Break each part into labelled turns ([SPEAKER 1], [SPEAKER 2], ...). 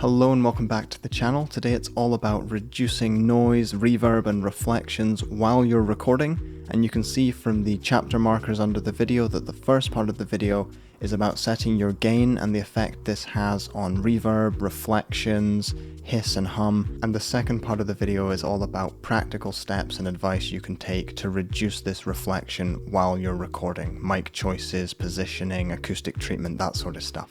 [SPEAKER 1] Hello and welcome back to the channel. Today it's all about reducing noise, reverb and reflections while you're recording, and you can see from the chapter markers under the video that the first part of the video is about setting your gain and the effect this has on reverb, reflections, hiss and hum, and the second part of the video is all about practical steps and advice you can take to reduce this reflection while you're recording, mic choices, positioning, acoustic treatment, that sort of stuff.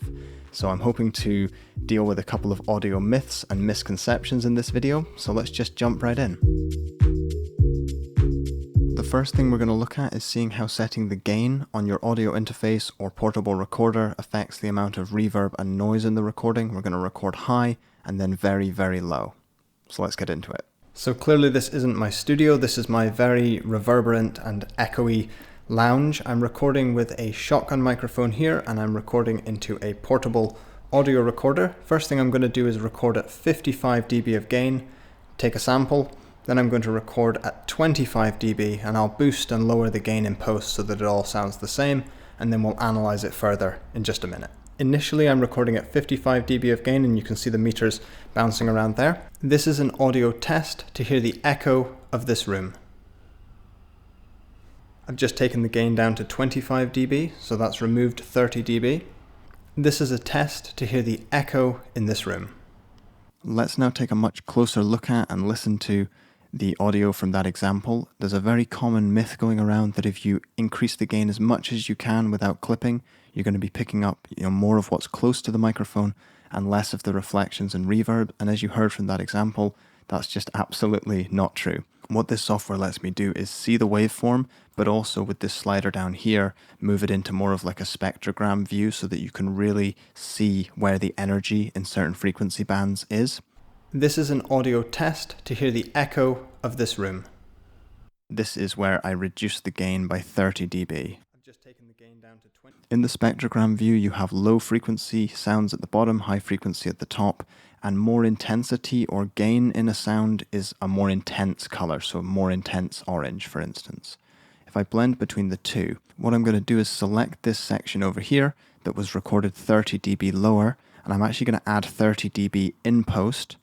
[SPEAKER 1] So I'm hoping to deal with a couple of audio myths and misconceptions in this video, so let's just jump right in. The first thing we're going to look at is seeing how setting the gain on your audio interface or portable recorder affects the amount of reverb and noise in the recording. We're going to record high and then very, very low. So let's get into it. So clearly this isn't my studio, this is my very reverberant and echoey lounge. I'm recording with a shotgun microphone here and I'm recording into a portable audio recorder. First thing I'm going to do is record at 55 dB of gain, take a sample, then I'm going to record at 25 dB and I'll boost and lower the gain in post so that it all sounds the same, and then we'll analyze it further in just a minute. Initially I'm recording at 55 dB of gain and you can see the meters bouncing around there. This is an audio test to hear the echo of this room. I've just taken the gain down to 25 dB, so that's removed 30 dB. This is a test to hear the echo in this room. Let's now take a much closer look at and listen to the audio from that example. There's a very common myth going around that if you increase the gain as much as you can without clipping, you're going to be picking up more of what's close to the microphone and less of the reflections and reverb. And as you heard from that example, that's just absolutely not true. What this software lets me do is see the waveform, but also with this slider down here, move it into more of like a spectrogram view so that you can really see where the energy in certain frequency bands is. This is an audio test to hear the echo of this room. This is where I reduce the gain by 30 dB. I've just taken the gain down to 20. In the spectrogram view, you have low frequency sounds at the bottom, high frequency at the top, and more intensity or gain in a sound is a more intense color, so more intense orange, for instance. If I blend between the two, what I'm going to do is select this section over here that was recorded 30 dB lower, and I'm actually going to add 30 dB in post.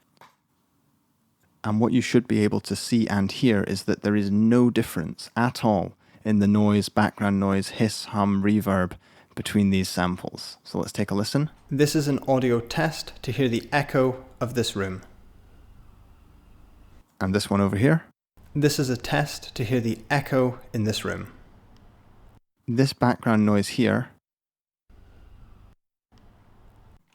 [SPEAKER 1] And what you should be able to see and hear is that there is no difference at all in the noise, background noise, hiss, hum, reverb between these samples. So let's take a listen. This is an audio test to hear the echo of this room. And this one over here. This is a test to hear the echo in this room. This background noise here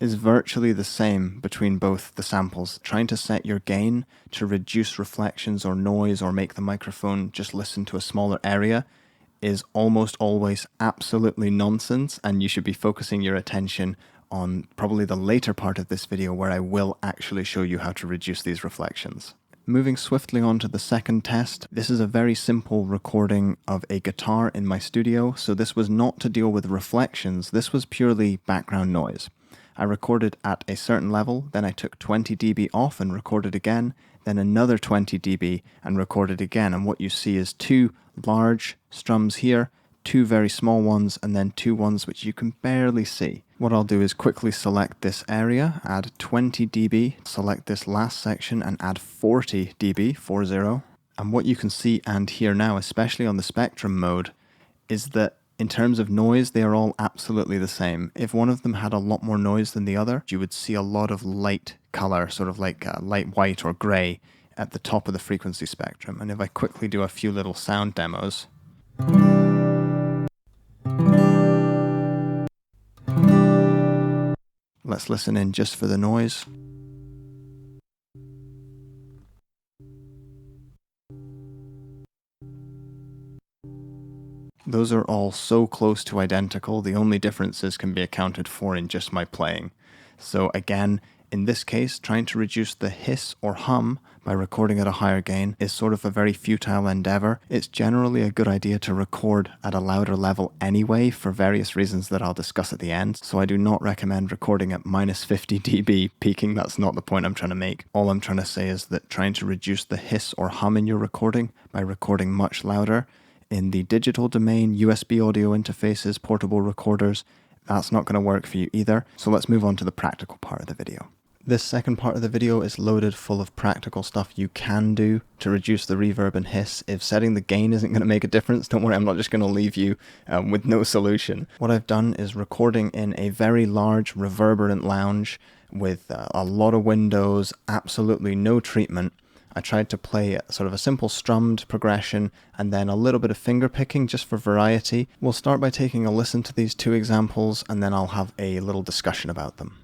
[SPEAKER 1] is virtually the same between both the samples. Trying to set your gain to reduce reflections or noise or make the microphone just listen to a smaller area is almost always absolutely nonsense, and you should be focusing your attention on probably the later part of this video where I will actually show you how to reduce these reflections. Moving swiftly on to the second test, this is a very simple recording of a guitar in my studio, so this was not to deal with reflections, this was purely background noise. I recorded at a certain level, then I took 20 dB off and recorded again, then another 20 dB and recorded again, and what you see is two large strums here, two very small ones, and then two ones which you can barely see. What I'll do is quickly select this area, add 20 dB, select this last section and add 40 dB, 40. And what you can see and hear now, especially on the spectrum mode, is that in terms of noise, they are all absolutely the same. If one of them had a lot more noise than the other, you would see a lot of light color, sort of like light white or gray at the top of the frequency spectrum. And if I quickly do a few little sound demos, let's listen in just for the noise. Those are all so close to identical, the only differences can be accounted for in just my playing. So again, in this case, trying to reduce the hiss or hum by recording at a higher gain is sort of a very futile endeavor. It's generally a good idea to record at a louder level anyway for various reasons that I'll discuss at the end. So I do not recommend recording at minus 50 dB peaking. That's not the point I'm trying to make. All I'm trying to say is that trying to reduce the hiss or hum in your recording by recording much louder in the digital domain, USB audio interfaces, portable recorders, that's not going to work for you either. So let's move on to the practical part of the video. This second part of the video is loaded full of practical stuff you can do to reduce the reverb and hiss. If setting the gain isn't going to make a difference, don't worry, I'm not just going to leave you with no solution. What I've done is recording in a very large reverberant lounge with a lot of windows, absolutely no treatment. I tried to play sort of a simple strummed progression and then a little bit of finger picking just for variety. We'll start by taking a listen to these two examples and then I'll have a little discussion about them.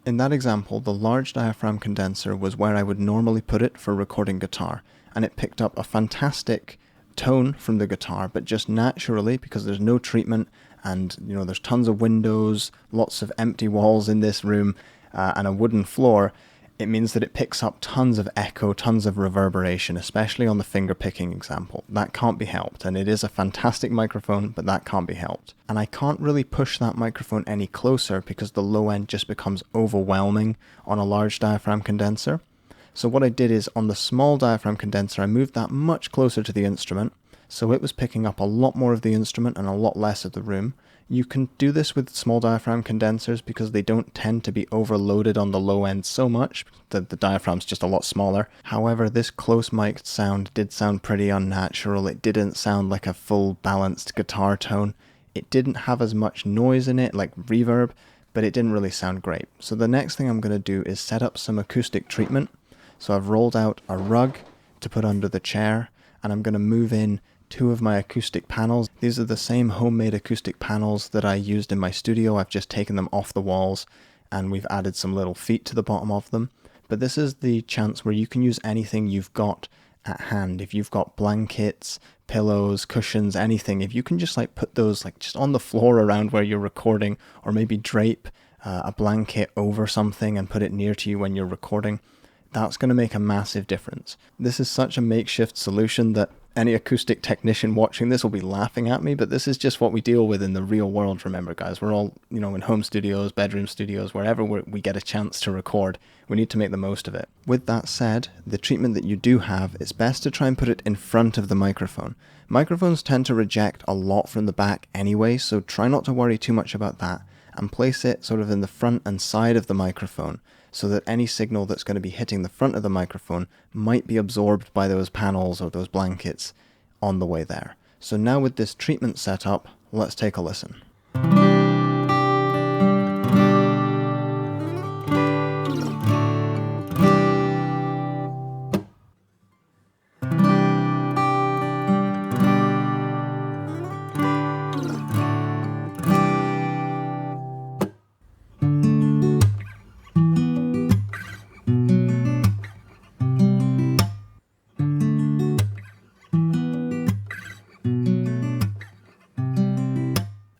[SPEAKER 1] In that example, the large diaphragm condenser was where I would normally put it for recording guitar, and it picked up a fantastic tone from the guitar, but just naturally, because there's no treatment and there's tons of windows, lots of empty walls in this room, and a wooden floor, it means that it picks up tons of echo, tons of reverberation, especially on the finger picking example. That can't be helped, and it is a fantastic microphone, but that can't be helped. And I can't really push that microphone any closer because the low end just becomes overwhelming on a large diaphragm condenser. So what I did is on the small diaphragm condenser, I moved that much closer to the instrument, so it was picking up a lot more of the instrument and a lot less of the room. You can do this with small diaphragm condensers because they don't tend to be overloaded on the low end so much. The diaphragm's just a lot smaller. However, this close mic'd sound did sound pretty unnatural. It didn't sound like a full balanced guitar tone. It didn't have as much noise in it, like reverb, but it didn't really sound great. So the next thing I'm going to do is set up some acoustic treatment. So I've rolled out a rug to put under the chair, and I'm going to move in two of my acoustic panels. These are the same homemade acoustic panels that I used in my studio. I've just taken them off the walls and we've added some little feet to the bottom of them. But this is the chance where you can use anything you've got at hand. If you've got blankets, pillows, cushions, anything, if you can just put those just on the floor around where you're recording, or maybe drape a blanket over something and put it near to you when you're recording, that's going to make a massive difference. This is such a makeshift solution that any acoustic technician watching this will be laughing at me, but this is just what we deal with in the real world. Remember, guys, we're all, in home studios, bedroom studios, wherever we get a chance to record. We need to make the most of it. With that said, the treatment that you do have, it's best to try and put it in front of the microphone. Microphones tend to reject a lot from the back anyway, so try not to worry too much about that, and place it sort of in the front and side of the microphone, so that any signal that's going to be hitting the front of the microphone might be absorbed by those panels or those blankets on the way there. So now with this treatment set up, let's take a listen.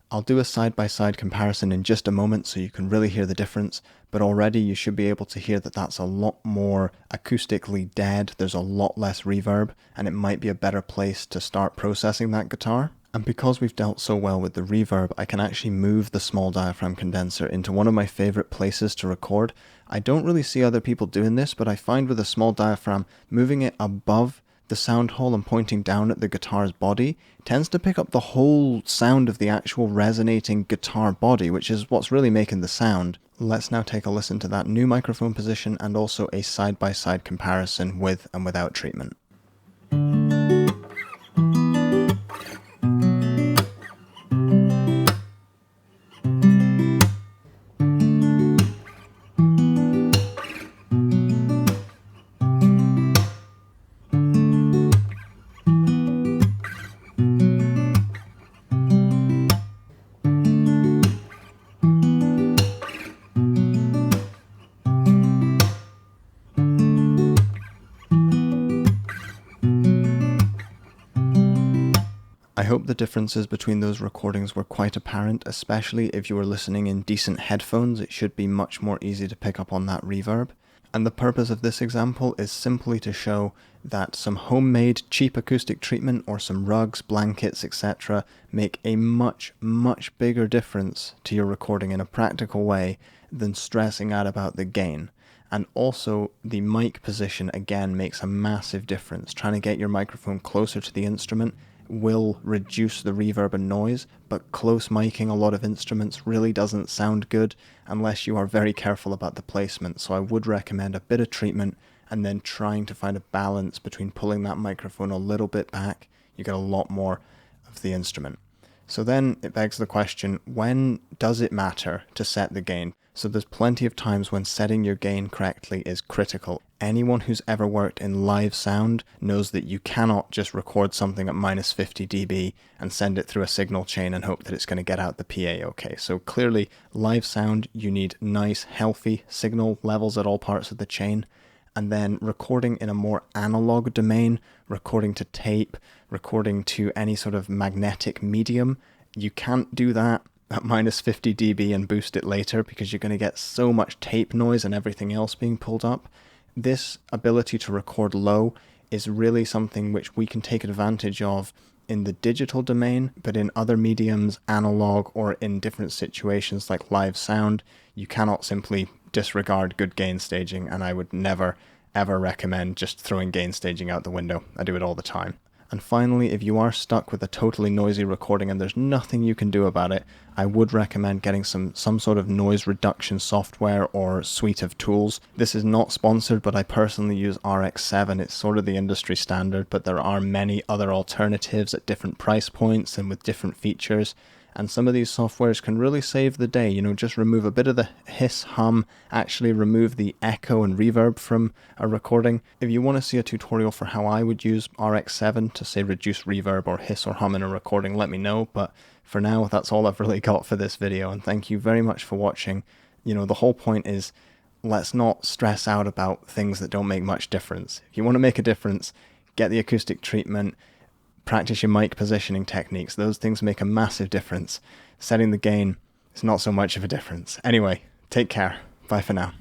[SPEAKER 1] I'll do a side-by-side comparison in just a moment so you can really hear the difference, but already you should be able to hear that that's a lot more acoustically dead, there's a lot less reverb, and it might be a better place to start processing that guitar. And because we've dealt so well with the reverb, I can actually move the small diaphragm condenser into one of my favorite places to record. I don't really see other people doing this, but I find with a small diaphragm, moving it above the sound hole and pointing down at the guitar's body tends to pick up the whole sound of the actual resonating guitar body, which is what's really making the sound. Let's now take a listen to that new microphone position and also a side-by-side comparison with and without treatment. hope the differences between those recordings were quite apparent, especially if you were listening in decent headphones. It should be much more easy to pick up on that reverb. And the purpose of this example is simply to show that some homemade cheap acoustic treatment or some rugs, blankets, etc. make a much, much bigger difference to your recording in a practical way than stressing out about the gain. And also the mic position again makes a massive difference. Trying to get your microphone closer to the instrument will reduce the reverb and noise, but close miking a lot of instruments really doesn't sound good unless you are very careful about the placement. So I would recommend a bit of treatment and then trying to find a balance between pulling that microphone a little bit back. You get a lot more of the instrument. So then it begs the question, when does it matter to set the gain? So there's plenty of times when setting your gain correctly is critical. Anyone who's ever worked in live sound knows that you cannot just record something at minus 50 dB and send it through a signal chain and hope that it's going to get out the PA okay. So clearly, live sound, you need nice, healthy signal levels at all parts of the chain. And then recording in a more analog domain, recording to tape, recording to any sort of magnetic medium, you can't do that at minus 50 dB and boost it later because you're going to get so much tape noise and everything else being pulled up. This ability to record low is really something which we can take advantage of in the digital domain, but in other mediums, analog, or in different situations like live sound, you cannot simply disregard good gain staging, and I would never ever recommend just throwing gain staging out the window. I do it all the time. And finally, if you are stuck with a totally noisy recording and there's nothing you can do about it, I would recommend getting some sort of noise reduction software or suite of tools. This is not sponsored, but I personally use RX7. It's sort of the industry standard, but there are many other alternatives at different price points and with different features. And some of these softwares can really save the day, just remove a bit of the hiss, hum, actually remove the echo and reverb from a recording. If you want to see a tutorial for how I would use RX7 to say reduce reverb or hiss or hum in a recording, let me know. But for now, that's all I've really got for this video. And thank you very much for watching. The whole point is, let's not stress out about things that don't make much difference. If you want to make a difference, get the acoustic treatment, practice your mic positioning techniques. Those things make a massive difference. Setting the gain is not so much of a difference. Anyway, take care. Bye for now.